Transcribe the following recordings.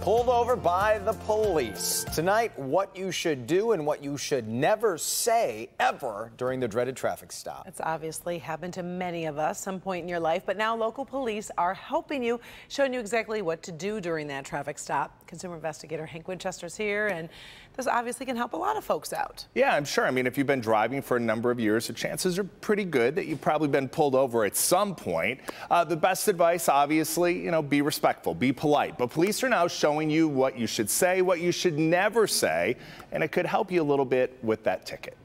Pulled over by the police. Tonight, what you should do and what you should never say ever during the dreaded traffic stop. It's obviously happened to many of us some point in your life, but now local police are helping you, showing you exactly what to do during that traffic stop. Consumer investigator Hank Winchester's here, and this obviously can help a lot of folks out. Yeah, I'm sure. I mean, if you've been driving for a number of years, the chances are pretty good that you've probably been pulled over at some point. The best advice, obviously, be respectful, be polite. But police are now showing you what you should say, what you should never say, and it could help you a little bit with that ticket.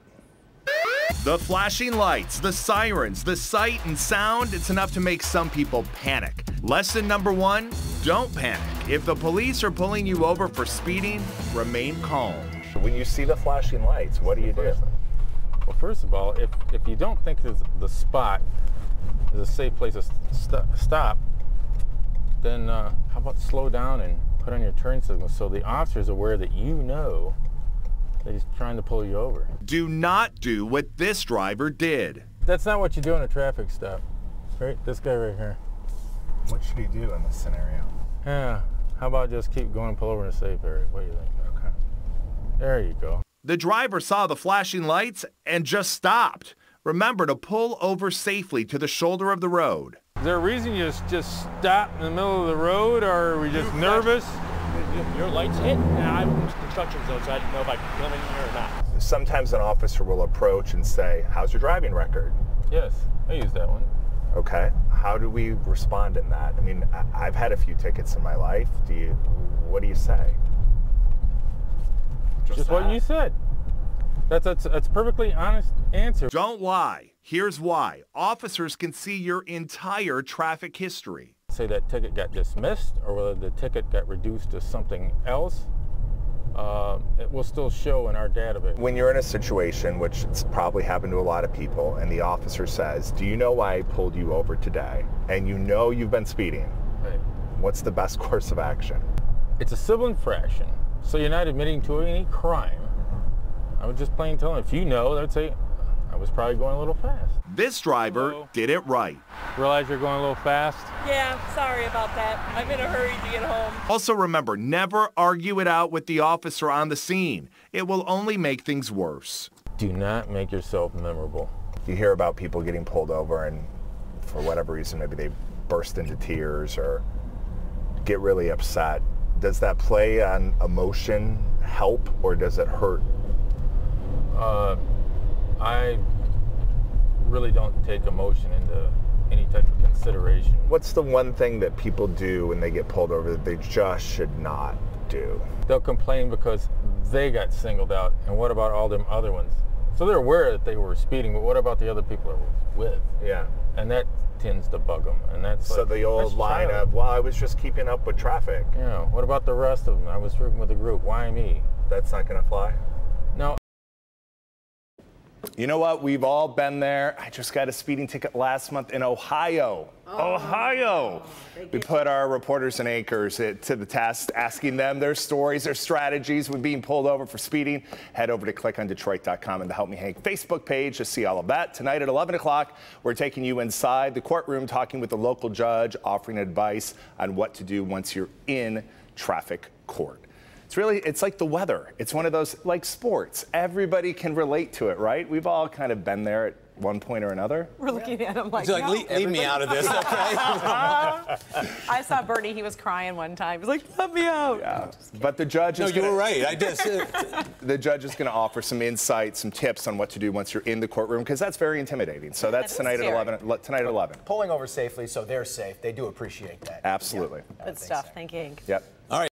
The flashing lights, the sirens, the sight and sound, it's enough to make some people panic. Lesson number one, don't panic. If the police are pulling you over for speeding, remain calm. When you see the flashing lights, what do you do? Well, first of all, if you don't think the spot is a safe place to stop, then how about slow down and put on your turn signal so the officer's aware that you know that he's trying to pull you over. Do not do what this driver did. That's not what you do in a traffic stop. Right? This guy right here. What should he do in this scenario? Yeah. How about just keep going and pull over in a safe area? What do you think? Okay. There you go. The driver saw the flashing lights and just stopped. Remember to pull over safely to the shoulder of the road. Is there a reason you just stop in the middle of the road, or are we just nervous? Your lights hit, and I was in the construction zone, so I didn't know if I could come in here or not. Sometimes an officer will approach and say, "How's your driving record?" Yes, I use that one. Okay. How do we respond in that? I mean, I've had a few tickets in my life. What do you say? Just what you said. That's a perfectly honest answer. Don't lie. Here's why. Officers can see your entire traffic history. Say that ticket got dismissed or whether the ticket got reduced to something else, it will still show in our database. When you're in a situation, which it's probably happened to a lot of people, and the officer says, "Do you know why I pulled you over today?" and you know you've been speeding, right. What's the best course of action? It's a civil infraction, so you're not admitting to any crime. I would just plain tell them, if you know, they'd say, I was probably going a little fast. This driver did it right. Realize you're going a little fast? Yeah, sorry about that. I'm in a hurry to get home. Also remember, never argue it out with the officer on the scene. It will only make things worse. Do not make yourself memorable. You hear about people getting pulled over and for whatever reason, maybe they burst into tears or get really upset. Does that play on emotion help or does it hurt? I really don't take emotion into any type of consideration. What's the one thing that people do when they get pulled over that they just should not do? They'll complain because they got singled out, and what about all them other ones? So they're aware that they were speeding, but what about the other people they're with? Yeah. And that tends to bug them, and that's so like, the old line of, well, I was just keeping up with traffic. Yeah, what about the rest of them? I was working with a group, why me? That's not gonna fly? No. You know what? We've all been there. I just got a speeding ticket last month in Ohio. Ohio! We put our reporters and anchors to the test, asking them their stories, their strategies with being pulled over for speeding. Head over to clickondetroit.com and the Help Me Hank Facebook page to see all of that. Tonight at 11 o'clock, we're taking you inside the courtroom, talking with the local judge, offering advice on what to do once you're in traffic court. It's like the weather. It's one of those, like sports. Everybody can relate to it, right? We've all kind of been there at one point or another. We're looking at him like, no, leave me out of this, okay? I saw Bernie, he was crying one time. He was like, let me out. Yeah, but the judge is you were right. I did. The judge is going to offer some insight, some tips on what to do once you're in the courtroom, because that's very intimidating. So that's tonight at 11. Tonight at 11. Pulling over safely so they're safe. They do appreciate that. Absolutely. Good stuff. Thank you, Hank. Yep. All right.